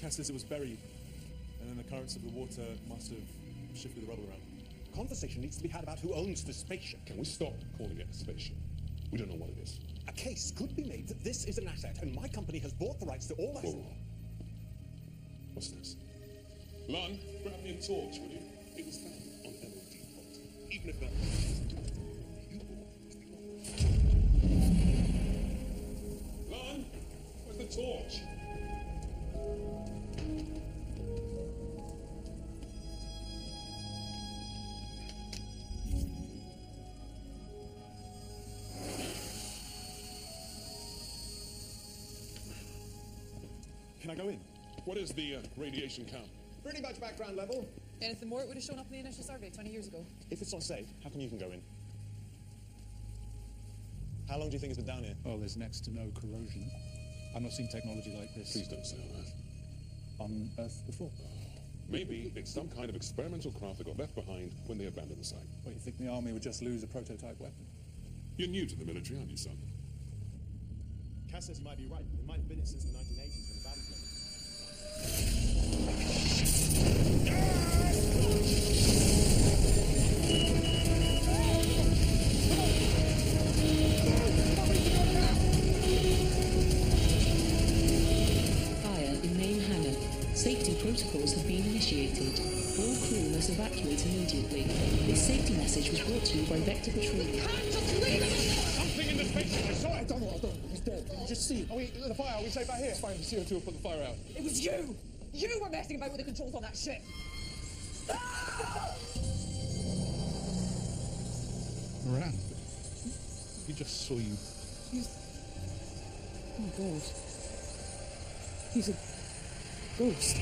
Cass says it was buried, and then the currents of the water must have shifted the rubble around. Conversation needs to be had about who owns the spaceship. Can we stop calling it a spaceship? We don't know what it is. A case could be made that this is an asset, and my company has bought the rights to all Whoa, whoa. What's this? Lon, grab me a torch, will you? It was found on nkDoctor. Even if that... Lon, where's the torch? Can I go in? What is the radiation count? Pretty much background level. Anything more, it would have shown up in the initial survey 20 years ago. If it's not safe, how come you can go in? How long do you think it's been down here? Well, there's next to no corrosion. I've not seen technology like this Please don't say on Earth. on Earth before. Maybe it's some kind of experimental craft that got left behind when they abandoned the site. What, you think the army would just lose a prototype weapon? You're new to the military, aren't you, son? Cass says he might be right. It might have been it since the 1980s when the battle came. Fire in main hangar. Safety protocols have been initiated. All crew must evacuate immediately. This safety message was brought to you by Vector Patrol. Something in the spaceship! I saw it! I don't know. He's dead. Did you just see? Are we in the fire? Are we safe out here? It's fine, the CO2 will put the fire out. It was you! You were messing about with the controls on that ship! Moran, he just saw you. Oh my god. He's a ghost.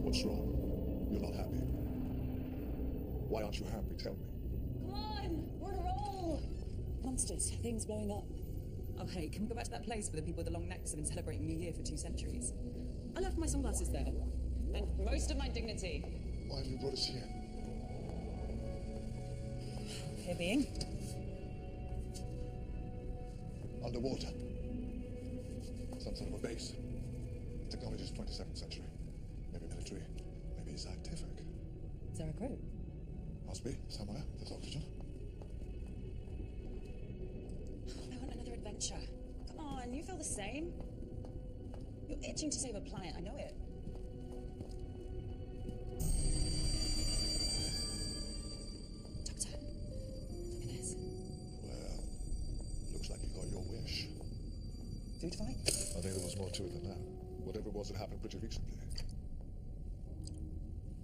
What's wrong? You're not happy. Why aren't you happy? Tell me. Come on! We're on a roll! Monsters, things blowing up. Oh hey, can we go back to that place where the people with the long necks have been celebrating New Year for 2 centuries? I left my sunglasses there. And most of my dignity. Why have you brought us here? Here being. Underwater. Some sort of a base. Technology is 22nd century. Maybe military, maybe scientific. Is there a crew? Must be, somewhere. There's oxygen. I want another adventure. Come on, you feel the same? You're itching to save a planet, I know it. Doctor, look at this. Well, looks like you got your wish. Food fight? I think there was more to it than that. Whatever it was, it happened pretty recently.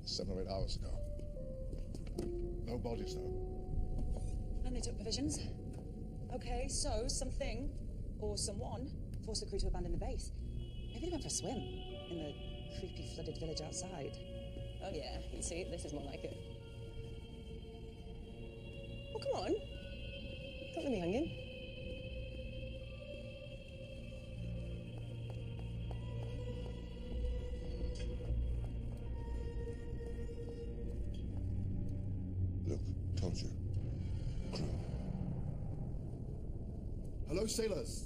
7 or 8 hours ago. No bodies, though. And they took provisions. Okay, so something, or someone, forced the crew to abandon the base. Maybe they went for a swim in the creepy flooded village outside. Oh yeah, you see, this is more like it. Oh, come on. Don't leave me hanging. Look, told you. Crew. Hello, sailors.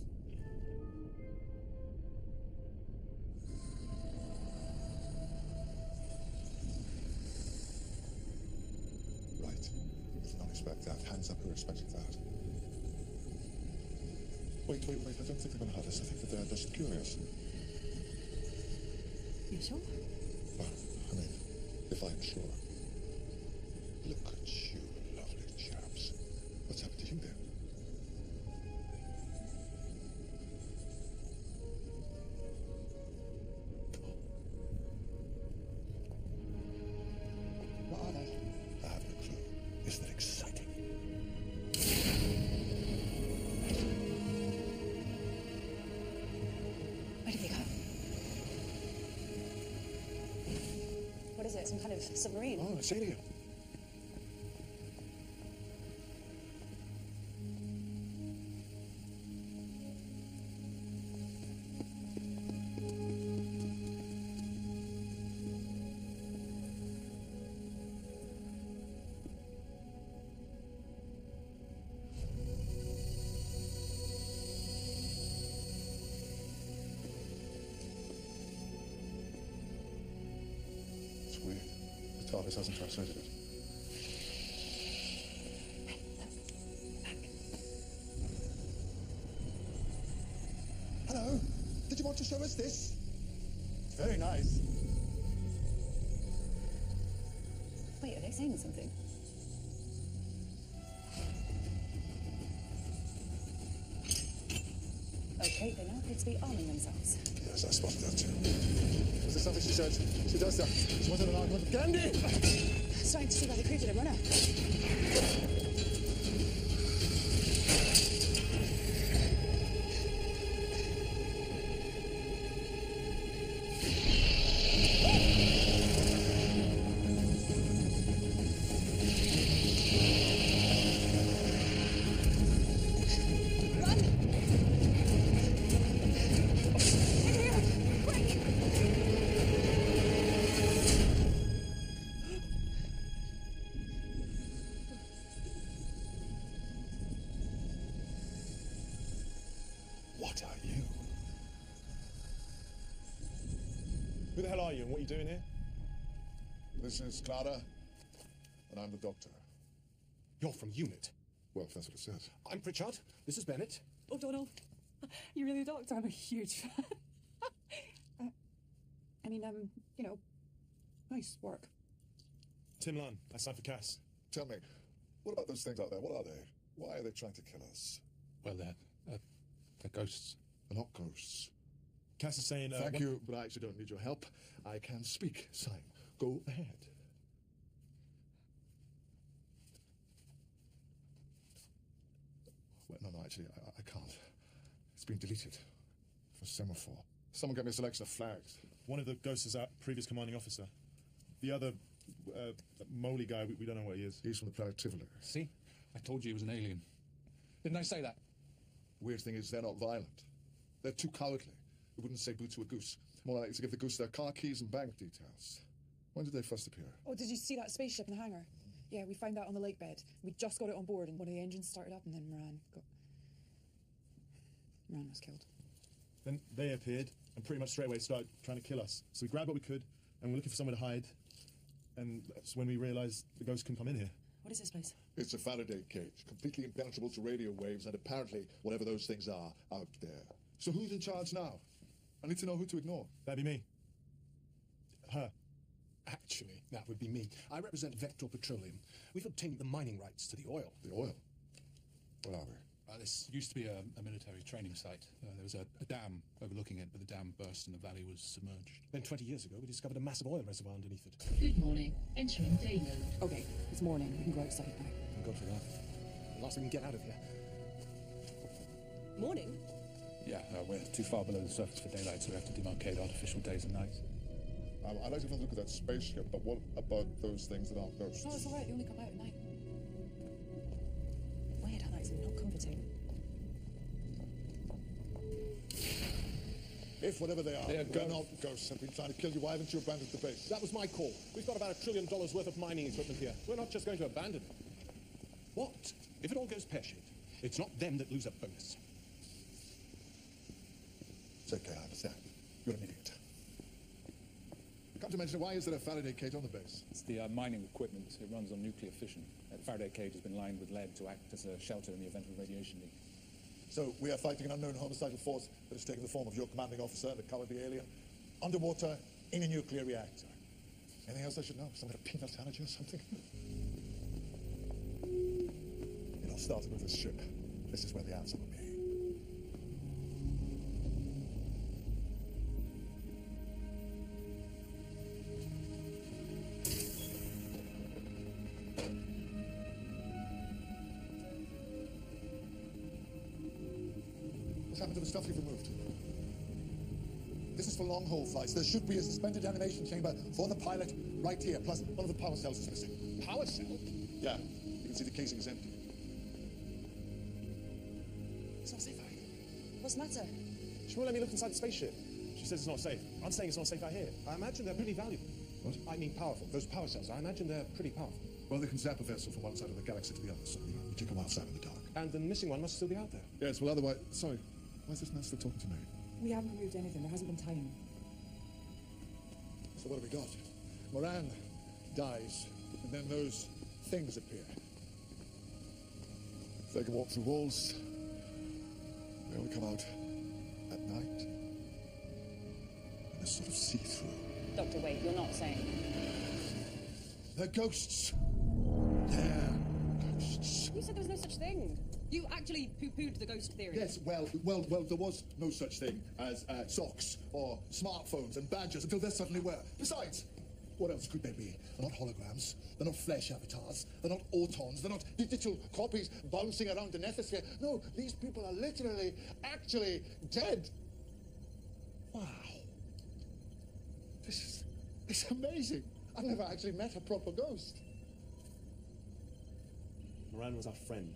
Right. Did not expect that. Hands up, who are expecting that. Wait. I don't think they're going to hurt us. I think that they're just curious. You sure? Well, I mean, if I'm sure. Look at you, lovely chaps. What's happened to you then? kind of submarine. Oh, it's alien. It's weird. The TARDIS hasn't translated it. Hello. Did you want to show us this? It's very nice. Wait, are they saying something? Okay, they now appear to be arming themselves. Yes, I spotted that too. Was there something she said? She does that. She wanted an argument of candy! Starting to see why they created a runner. What are you? Who the hell are you and what are you doing here? This is Clara, and I'm the Doctor. You're from UNIT. Well, that's what it says. I'm Pritchard. This is Bennett. Oh, Donald, you're really a doctor. I'm a huge fan. You know, nice work. Tim Lunn, I signed for Cass. Tell me, what about those things out there? What are they? Why are they trying to kill us? Well, they're ghosts. They're not ghosts. Cass is saying... Thank you, but I actually don't need your help. I can speak sign. Go ahead. Well, no, actually, I can't. It's been deleted. For semaphore. Someone get me a selection of flags. One of the ghosts is our previous commanding officer. The other, moly guy, we don't know what he is. He's from the planet Tivoli. See? I told you he was an alien. Didn't I say that? Weird thing is, they're not violent. They're too cowardly. We wouldn't say boo to a goose. More likely to give the goose their car keys and bank details. When did they first appear? Oh, did you see that spaceship in the hangar? Yeah, we found that on the lake bed. We just got it on board and one of the engines started up and then Moran was killed. Then they appeared and pretty much straight away started trying to kill us. So we grabbed what we could and we're looking for somewhere to hide. And that's when we realised the ghost couldn't come in here. What is this place? It's a Faraday cage, completely impenetrable to radio waves, and apparently, whatever those things are, out there. So who's in charge now? I need to know who to ignore. That'd be me. Her. Actually, that would be me. I represent Vector Petroleum. We've obtained the mining rights to the oil. The oil? Where are we? This used to be a military training site. There was a dam overlooking it, but the dam burst and the valley was submerged. Then 20 years ago, we discovered a massive oil reservoir underneath it. Good morning. Entering day mode. Okay, it's morning. We can go outside now. Thank God for that. The last thing we can get out of here. Morning? Yeah, we're too far below the surface for daylight, so we have to demarcate artificial days and nights. I'd like to have a look at that spaceship, but what about those things that aren't ghosts? No, it's all right. They only come out at night. Weird how that is not comforting. If whatever they are, They're they're not ghosts, have been trying to kill you, why haven't you abandoned the base? That was my call. We've got about $1 trillion worth of mining equipment here. We're not just going to abandon it. What? If it all goes pear-shaped, it's not them that lose a bonus. It's okay, I understand. You're an idiot. Come to mention, why is there a Faraday cage on the base? It's the mining equipment. It runs on nuclear fission. The Faraday cage has been lined with lead to act as a shelter in the event of a radiation leak. So we are fighting an unknown homicidal force that has taken the form of your commanding officer, the cowardly alien, underwater in a nuclear reactor. Anything else I should know? Some kind of peanut allergy or something? It all started with this ship. This is where the answer will be. What's happened to the stuff you've removed? This is for for long-haul flights, there should be a suspended animation chamber for the pilot right here. Plus, one of the power cells is missing. Power cell? Yeah, you can see the casing is empty. It's not safe out here. What's the matter? She won't let me look inside the spaceship. She says it's not safe. I'm saying it's not safe out here. I imagine they're pretty valuable. What? I mean powerful. Those power cells, I imagine they're pretty powerful. Well, they can zap a vessel from one side of the galaxy to the other, so you take a wild side in the dark. And the missing one must still be out there. Yes, well, otherwise... Sorry, why is this man still talking to me? We haven't removed anything. There hasn't been time. So what have we got? Moran dies, and then those things appear. They can walk through walls. They only come out at night. And they're sort of see-through. Doctor, wait, you're not saying. They're ghosts. They're ghosts. You said there was no such thing. You actually poo-pooed the ghost theory. Yes, well, there was no such thing as socks or smartphones and badges until there suddenly were. Besides, what else could there be? They're not holograms. They're not flesh avatars. They're not autons. They're not digital copies bouncing around the nethosphere. No, these people are literally, actually dead. Wow. It's amazing. I've never actually met a proper ghost. Moran was our friend.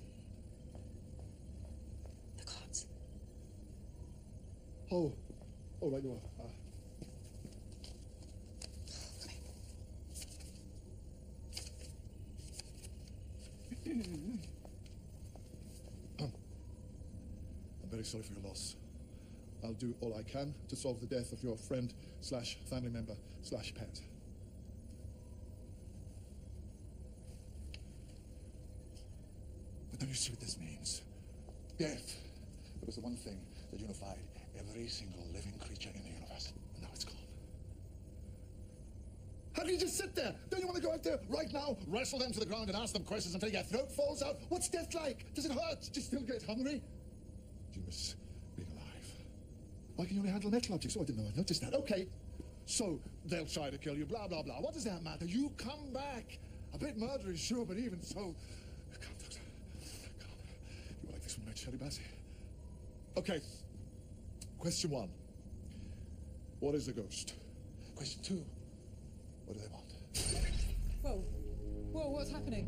The gods. Oh, right, you are. I'm very sorry for your loss. I'll do all I can to solve the death of your friend slash family member slash pet. But don't you see what this means? Death. It was the one thing that unified every single living creature in the universe. And now it's gone. How can you just sit there? Don't you want to go out there right now, wrestle them to the ground and ask them questions until your throat falls out? What's death like? Does it hurt? Do you still get hungry? Do you miss being alive? Why can you only handle metal objects? Oh, I didn't know I noticed that. Okay. So they'll try to kill you, blah, blah, blah. What does that matter? You come back. A bit murderous, sure, but even so... Come, Doctor. Come. You were like this when you met Shelley Bassey. Okay. Question 1. What is a ghost? Question 2. What do they want? Whoa. Whoa, what's happening?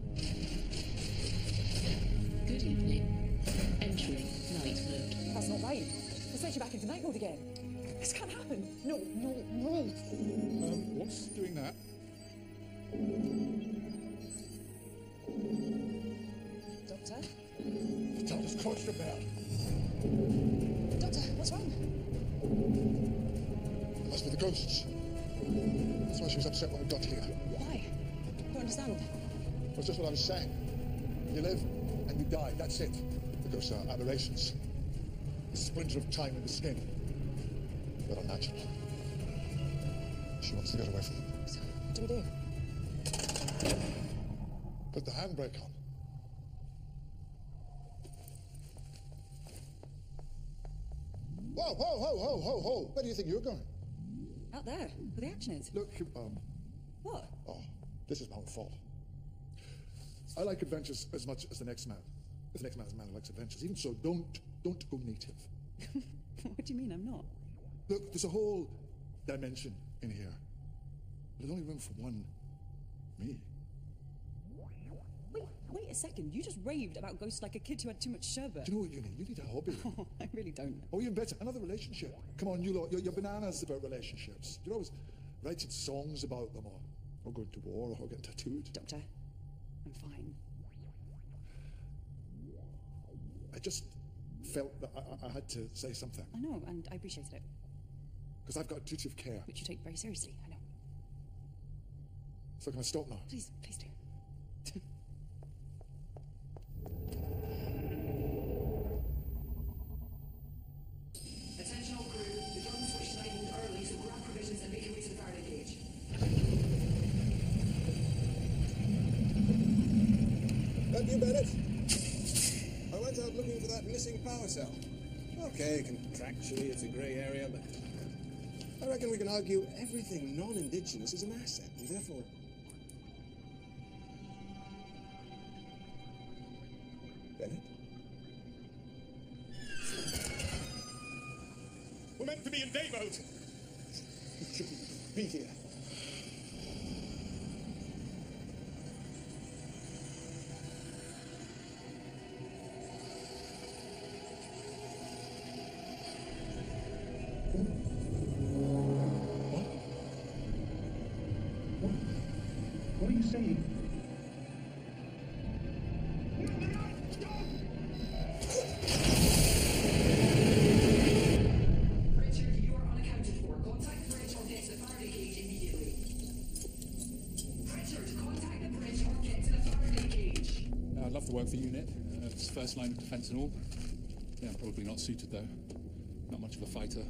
Good evening. Entering night mode. That's not right. We're switching back into night mode again. This can't happen. No. What's doing that? Doctor? The Doctor's close to bear. Doctor, what's wrong? It must be the ghosts. That's why she was upset when we got here. Why? I don't understand. That's just what I was saying. You live and you die. That's it. The ghosts are aberrations. A splinter of time in the skin. They're unnatural. She wants to get away from them. So, what do we do? Put the handbrake on. Whoa. Where do you think you're going? Out there, where the action is. Look, What? oh, this is my own fault. I like adventures as much as the next man. If the next man is a man who likes adventures. Even so, don't go native. What do you mean I'm not? Look, there's a whole dimension in here. But there's only room for one me. Wait a second. You just raved about ghosts like a kid who had too much sherbet. Do you know what you need? You need a hobby. Oh, I really don't. Or even better, another relationship. Come on, you lot, you're bananas about relationships. You're always writing songs about them, or going to war, or getting tattooed. Doctor, I'm fine. I just felt that I had to say something. I know, and I appreciated it. Because I've got a duty of care. Which you take very seriously, I know. So can I stop now? Please do. Attention all crew, the drone switched lightened early, so grab provisions and make your way to the Faraday cage. That you, Bennett? I went out looking for that missing power cell. Okay, contractually it's a grey area, but I reckon we can argue everything non-indigenous is an asset, and therefore... Bennett? We're meant to be in day mode! Pete here. What are you saying? Richard, you are unaccounted for. Contact the bridge or get to the Faraday cage immediately. Richard, contact the bridge or get to the Faraday cage. I'd love to work for UNIT. It's first line of defence and all. Yeah, I'm probably not suited though. Not much of a fighter.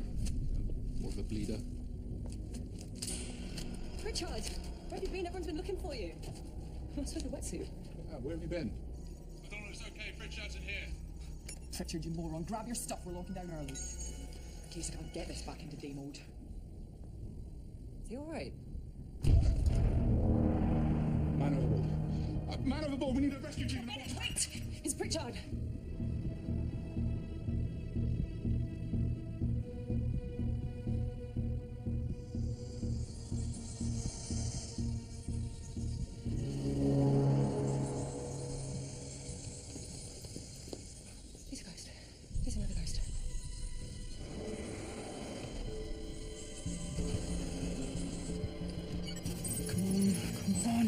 More of a bleeder. Richard, where have you been? Everyone's been looking for you. What's with the wetsuit? Where have you been? I don't know, it's okay. Pritchard's in here. Richard, you moron. Grab your stuff. We're locking down early. In case I can't get this back into day mode. Is he alright? Man overboard. Man overboard. We need a rescue team. Wait! It's Pritchard. He's a ghost. He's another ghost. Come on. Come on.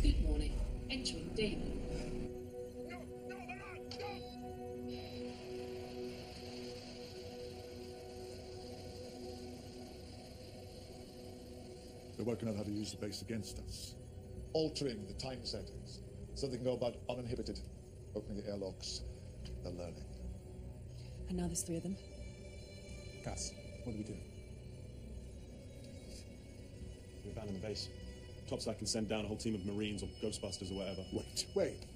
Beat warning. Entering day mode. They're working out how to use the base against us. Altering the time settings so they can go about uninhibited. Opening the airlocks. They're learning. And now there's 3 of them. Cass, what do we do? We abandon the base. Topside can send down a whole team of Marines or Ghostbusters or whatever. Wait.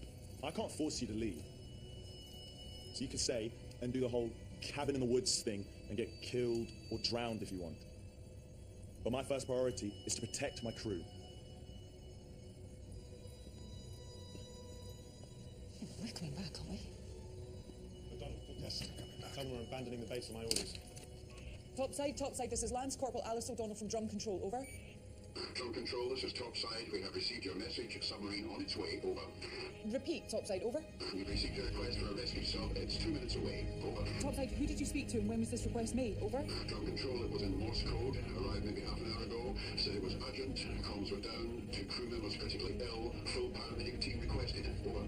I can't force you to leave. So you can stay and do the whole cabin in the woods thing and get killed or drowned if you want. But my first priority is to protect my crew. We're coming back, aren't we? Yes, they're coming back. Tell them we're abandoning the base on my orders. Topside, this is Lance Corporal Alice O'Donnell from Drum Control, over. Drum Control, this is Topside. We have received your message. Submarine on its way. Over. Repeat, Topside, over. We've received a request for a rescue sub. It's 2 minutes away. Over. Topside, who did you speak to and when was this request made? Over. Drum Control, it was in Morse code. Arrived maybe half an hour ago. Said it was urgent. Comms were down. 2 crew members critically ill. Full paramedic team requested. Over.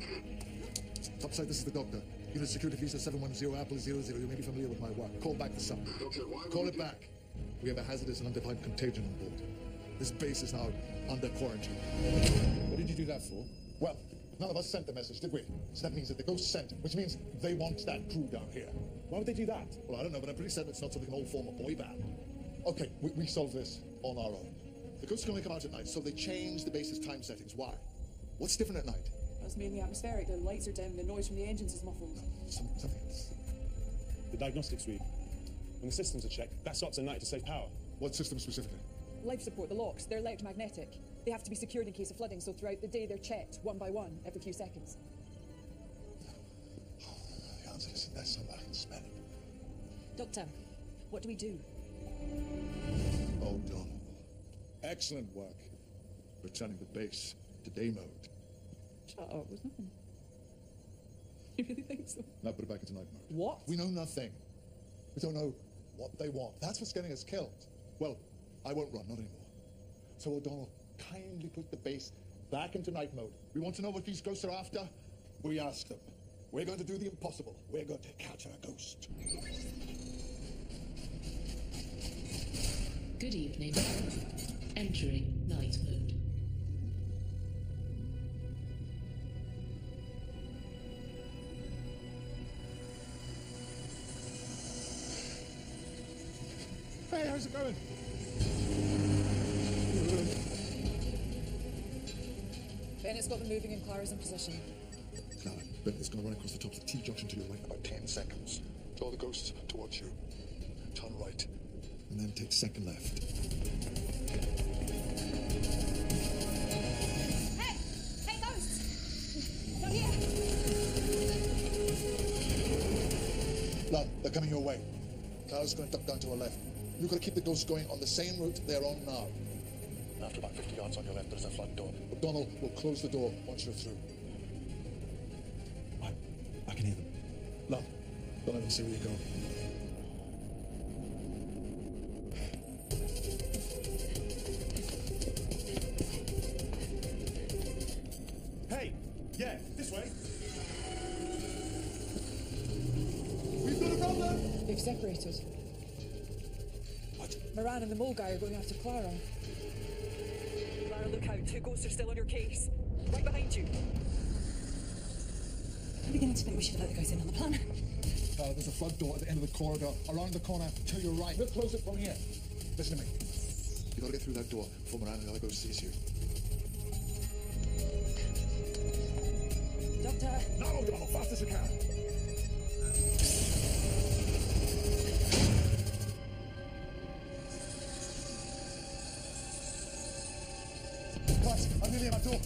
Topside, this is the doctor. Unit Security Visa 710 Apple 00. You may be familiar with my work. Call back the sub. Doctor, why Call it back. We have a hazardous and undefined contagion on board. This base is now under quarantine. What did you do that for? Well, none of us sent the message, did we? So that means that the ghost sent, which means they want that crew down here. Why would they do that? Well, I don't know, but I'm pretty certain it's not so they can all form a boy band. Okay, we solve this on our own. The ghosts can only come out at night, so they change the base's time settings. Why? What's different at night? That's mainly atmospheric. The lights are dim, the noise from the engines is muffled. Something else. The diagnostic suite. When the systems are checked, that stops at night to save power. What system specifically? Life support, the locks, they're electromagnetic. They have to be secured in case of flooding, so throughout the day they're checked, one by one, every few seconds. The answer is in there somewhere. I can smell it. Doctor, what do we do? O'Donnell. Excellent work. Returning the base to day mode. Shut up, there's nothing. You really think so? Now put it back into night mode. What? We know nothing. We don't know what they want. That's what's getting us killed. Well, I won't run, not anymore. So O'Donnell, kindly put the base back into night mode. We want to know what these ghosts are after. We ask them. We're going to do the impossible. We're going to catch a ghost. Good evening. Entering night mode. Hey, how's it going? Bennett's got them moving and Clara's in position. Clara, Bennett's going to run across the top of the T-junction to your right in about 10 seconds. Draw the ghosts towards you. Turn right. And then take second left. Hey! Hey, ghosts! Down here! Lon, they're coming your way. Clara's going to duck down to her left. You've got to keep the ghosts going on the same route they're on now. After about 50 yards on your left, there's a front door. O'Donnell will close the door once you're through. I can hear them. Lon, don't let them see where you go. Hey! Yeah, this way! We've got a problem! They've separated. What? Moran and the mole guy are going after Clara. Clara, look out. 2 ghosts are still on your case. Right behind you. I'm beginning to think we should let the guys in on the plan. Clara, there's a front door at the end of the corridor, around the corner to your right. We'll close it from here. Listen to me. You've got to get through that door before Moran and the other ghost sees you. Doctor! Now, O'Donnell, fast as you can. Right, I'm nearly at my door.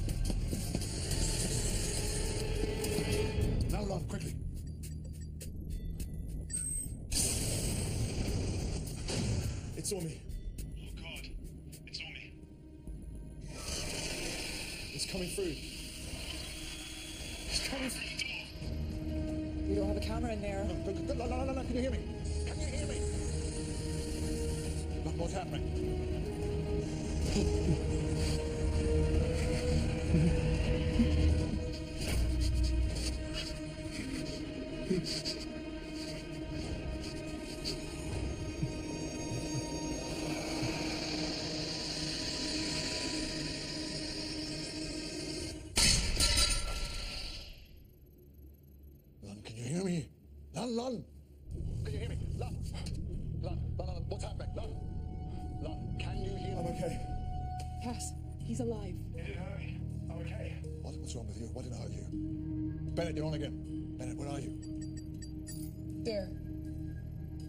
Now, Lon, quickly. It's on me. Oh, God. It's on me. It's coming through. It's coming through the door. We don't have a camera in there. No, can you hear me? Can you hear me? Look, what's happening? Lon, can you hear me? Lon! Can you hear me? Lon, what's happening? Lon, can you hear me? I'm okay. Cass, he's alive. It didn't hurt me. I'm okay. What's wrong with you? What did I hurt you? Bennett, you're on again. Bennett, where are you? There.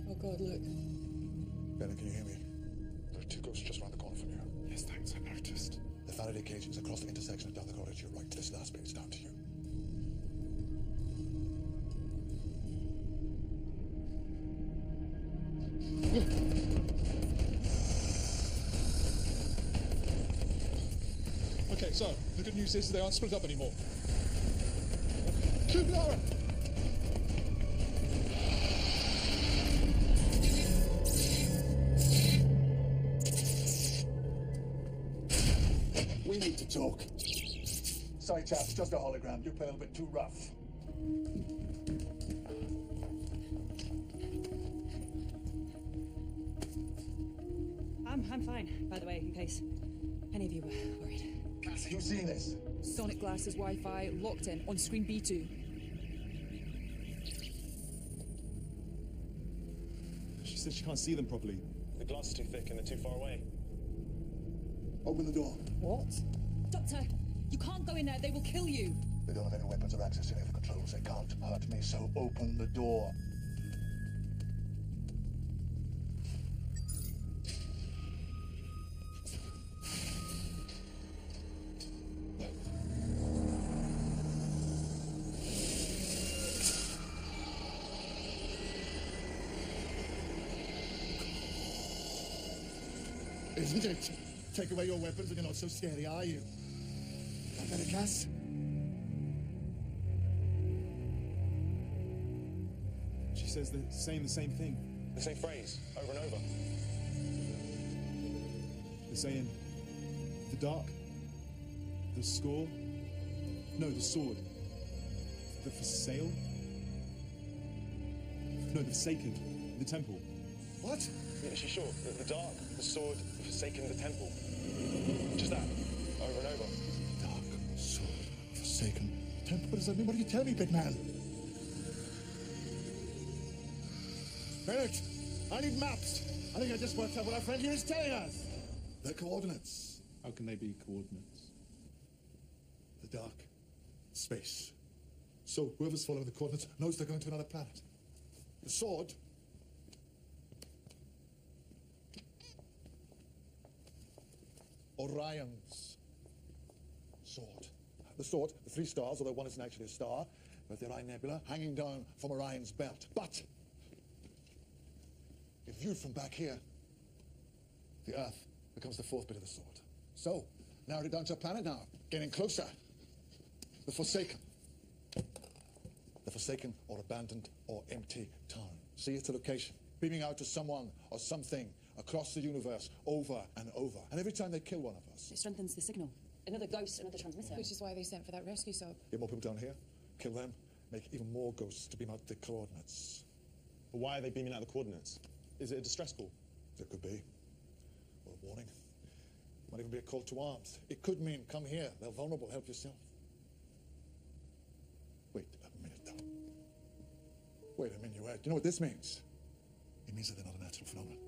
Oh God, look. Bennett, can you hear me? There are 2 ghosts just around the corner from you. Yes, thanks. I noticed. The Faraday cage is across the intersection and down the corridor to your right. This last bit is down to you. Okay, so the good news is they aren't split up anymore. Keep Laura! We need to talk. Sorry, chaps, just a hologram. You play a little bit too rough. I'm fine, by the way, in case any of you were worried. Cassie, you seen this? Sonic glasses, Wi-Fi, locked in, on screen B2. She said she can't see them properly. The glass is too thick and they're too far away. Open the door. What? Doctor, you can't go in there. They will kill you. They don't have any weapons or access to any of the controls. They can't hurt me, so open the door. Isn't it? Take away your weapons and you're not so scary, are you? Not better, Cass? She says they're saying the same thing. The same phrase, over and over. They're saying the dark, the score, no, the sword, the for sale, no, the forsaken, the temple. What? Yeah, is she sure? The dark, the sword, the forsaken, the temple. Just that, over and over. Dark, sword, forsaken, temple. What does that mean? What are you telling me, big man? Bennett, I need maps. I think I just worked out what our friend here is telling us. They're coordinates. How can they be coordinates? The dark, space. So whoever's following the coordinates knows they're going to another planet. The sword. Orion's sword. The sword, the 3 stars, although one isn't actually a star, but the Orion Nebula, hanging down from Orion's belt. But viewed from back here, the Earth becomes the fourth bit of the sword. So, narrowed it down to a planet now, getting closer. The Forsaken. The Forsaken or abandoned or empty town. See, it's a location. Beaming out to someone or something across the universe over and over. And every time they kill one of us... It strengthens the signal. Another ghost, another transmitter. Which is why they sent for that rescue sub. Get more people down here, kill them, make even more ghosts to beam out the coordinates. But why are they beaming out the coordinates? Is it a distress call? There could be. Or a warning. Might even be a call to arms. It could mean, come here, they're vulnerable, help yourself. Wait a minute, though. Wait a minuet. Do you know what this means? It means that they're not a natural phenomenon.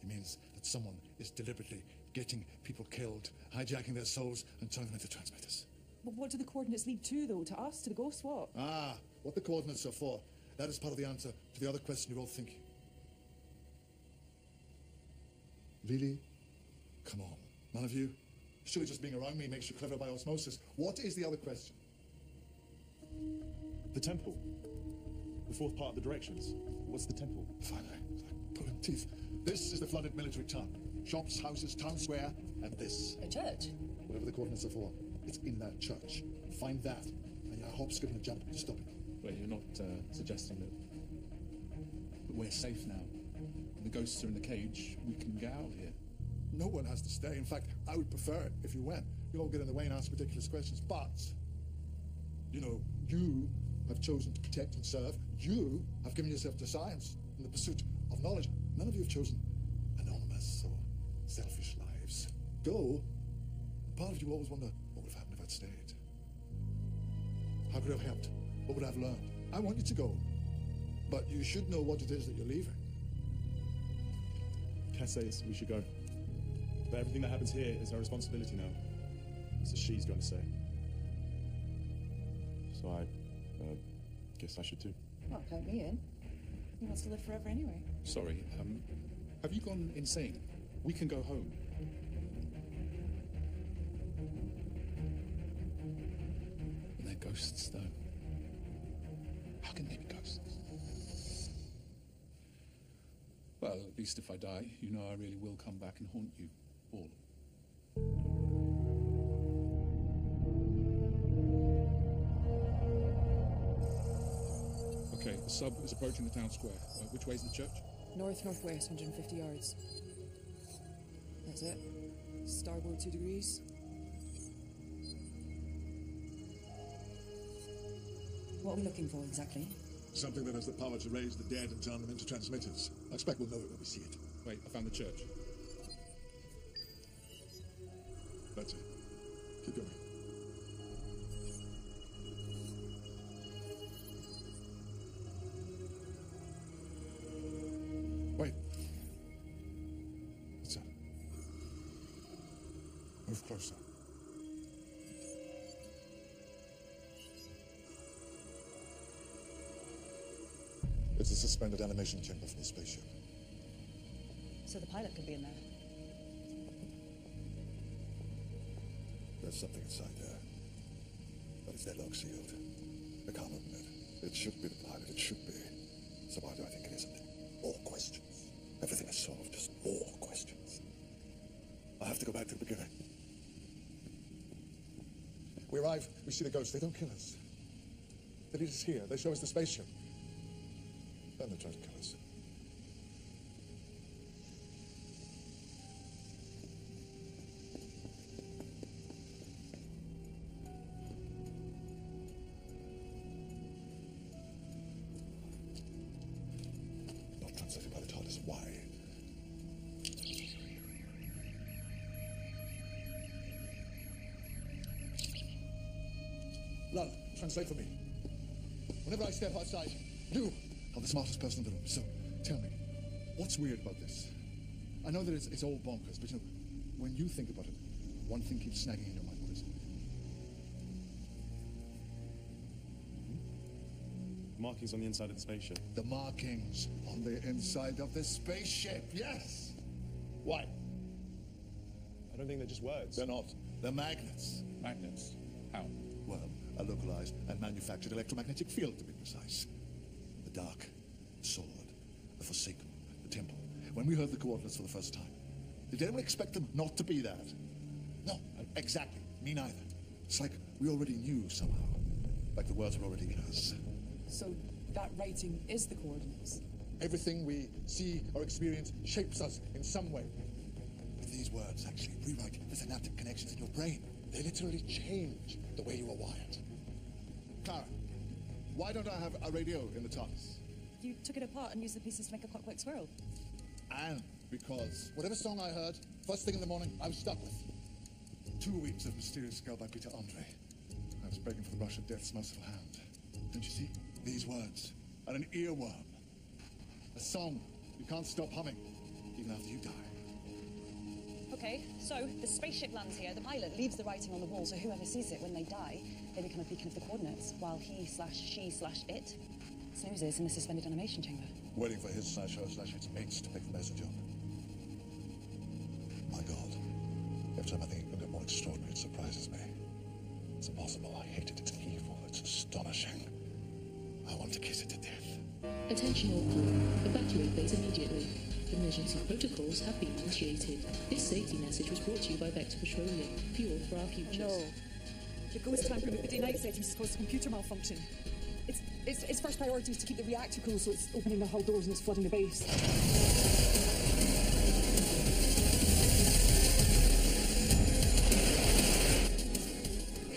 It means that someone is deliberately getting people killed, hijacking their souls and turning them into transmitters. But what do the coordinates lead to, though? To us? To the ghost? What? Ah, what the coordinates are for. That is part of the answer to the other question you're all thinking. Really? Come on. None of you? Surely just being around me makes you clever by osmosis. What is the other question? The temple. The fourth part of the directions. What's the temple? Finally. Pulling teeth. This is the flooded military town. Shops, houses, town square, and this. A church? Whatever the coordinates are for, it's in that church. Find that, and you're a hop, skip, and a jump to stop it. Wait, you're not suggesting that we're safe now? The ghosts are in the cage, we can get out of here. No one has to stay. In fact, I would prefer it if you went. You'll all get in the way and ask ridiculous questions, but, you know, you have chosen to protect and serve. You have given yourself to science in the pursuit of knowledge. None of you have chosen anonymous or selfish lives. Go. Part of you always wonder, what would have happened if I'd stayed? How could I have helped? What would I have learned? I want you to go, but you should know what it is that you're leaving. Cass says we should go. But everything that happens here is our responsibility now. So she's going to say. So I guess I should too. Well, count me in. He wants to live forever anyway. Sorry, have you gone insane? We can go home. And they're ghosts, though. How can they be ghosts? Well, at least if I die, you know I really will come back and haunt you all. Okay, the sub is approaching the town square. Which way is the church? North-northwest, 150 yards. That's it. Starboard 2 degrees. What are we looking for exactly? Something that has the power to raise the dead and turn them into transmitters. I expect we'll know it when we see it. Wait, I found the church. That's it. Keep going. Wait. What's that? Move closer. It's a suspended animation chamber from the spaceship. So the pilot could be in there. There's something inside there. But it's deadlock sealed. I can't open it. It should be the pilot. It should be. So why do I think it isn't? More questions. Everything is solved. Just more questions. I have to go back to the beginning. We arrive. We see the ghosts. They don't kill us. They lead us here. They show us the spaceship. Then they try to kill us. Not translated by the TARDIS. Why? Lal, translate for me. Whenever I step outside, you are the smartest person in the room. So, tell me, what's weird about this? I know that it's all bonkers, but you know, when you think about it, one thing keeps snagging in your mind. What is it? Markings on the inside of the spaceship. The markings on the inside of the spaceship, yes! Why? I don't think they're just words. They're not. They're magnets. Magnets? How? Well, a localized and manufactured electromagnetic field, to be precise. The dark, the sword, the forsaken, the temple. when we heard the coordinates for the first time, did anyone expect them not to be that? No, exactly. Me neither. It's like we already knew somehow. Like the words were already in us. So that writing is the coordinates? Everything we see or experience shapes us in some way. But these words actually rewrite the synaptic connections in your brain. They literally change the way you are wired. Clara, why don't I have a radio in the TARDIS? You took it apart and used the pieces to make a clockwork squirrel. And because whatever song I heard, first thing in the morning, I was stuck with. 2 weeks of Mysterious Girl by Peter Andre. I was begging for the rush of death's merciful hand. Don't you see? These words are an earworm. A song you can't stop humming, even after you die. Okay, so the spaceship lands here, the pilot leaves the writing on the wall, so whoever sees it when they die, they become a beacon of the coordinates, while he/she/it snoozes in the suspended animation chamber. Waiting for his/her/its mates to pick the message up. My God. Every time I think it can get more extraordinary, it surprises me. It's impossible. I hate it. It's evil. It's astonishing. I want to kiss it to death. Attention all crew. Evacuate base immediately. Emergency protocols have been initiated. This safety message was brought to you by Vector Petroleum. Fuel for our futures. No. The ghost time permit with the night settings is caused a computer malfunction. Its first priority is to keep the reactor cool, so it's opening the hull doors and it's flooding the base.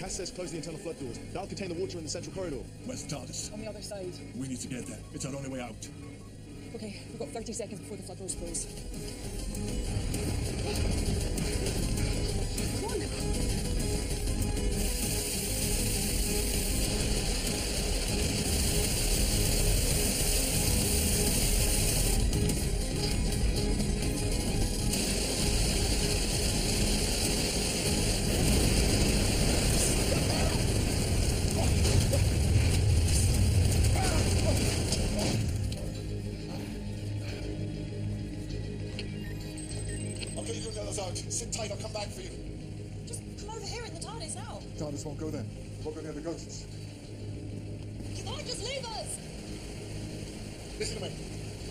Cass says close the internal flood doors. That'll contain the water in the central corridor. Where's the TARDIS? On the other side. We need to get there. It's our only way out. Okay, we've got 30 seconds before the flood doors close. Come on! Sit tight, I'll come back for you. Just come over here in the TARDIS now. TARDIS won't go there. Won't go near the ghosts. You can't just leave us! Listen to me.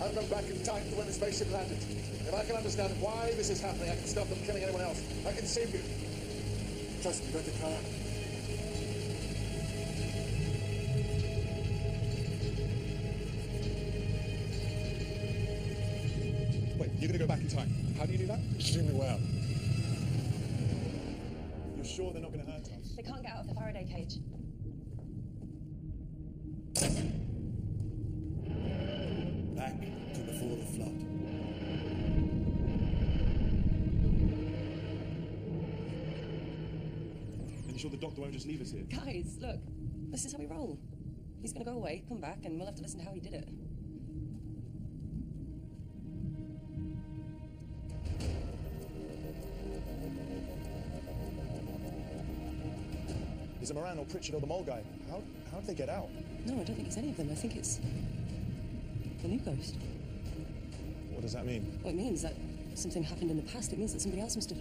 I've gone back in time to when the spaceship landed. If I can understand why this is happening, I can stop them killing anyone else. I can save you. Trust me, Dr. Clara. Wait, you're gonna go back in time. How do you do that? Extremely well. You're sure they're not going to hurt us? They can't get out of the Faraday cage. Back to before the flood. Are you sure the doctor won't just leave us here? Guys, look. This is how we roll. He's gonna go away, come back, and we'll have to listen to how he did it. Is it Moran or Pritchard or the mole guy? How did they get out? No, I don't think it's any of them. I think it's the new ghost. What does that mean? Well, it means that something happened in the past. It means that somebody else must have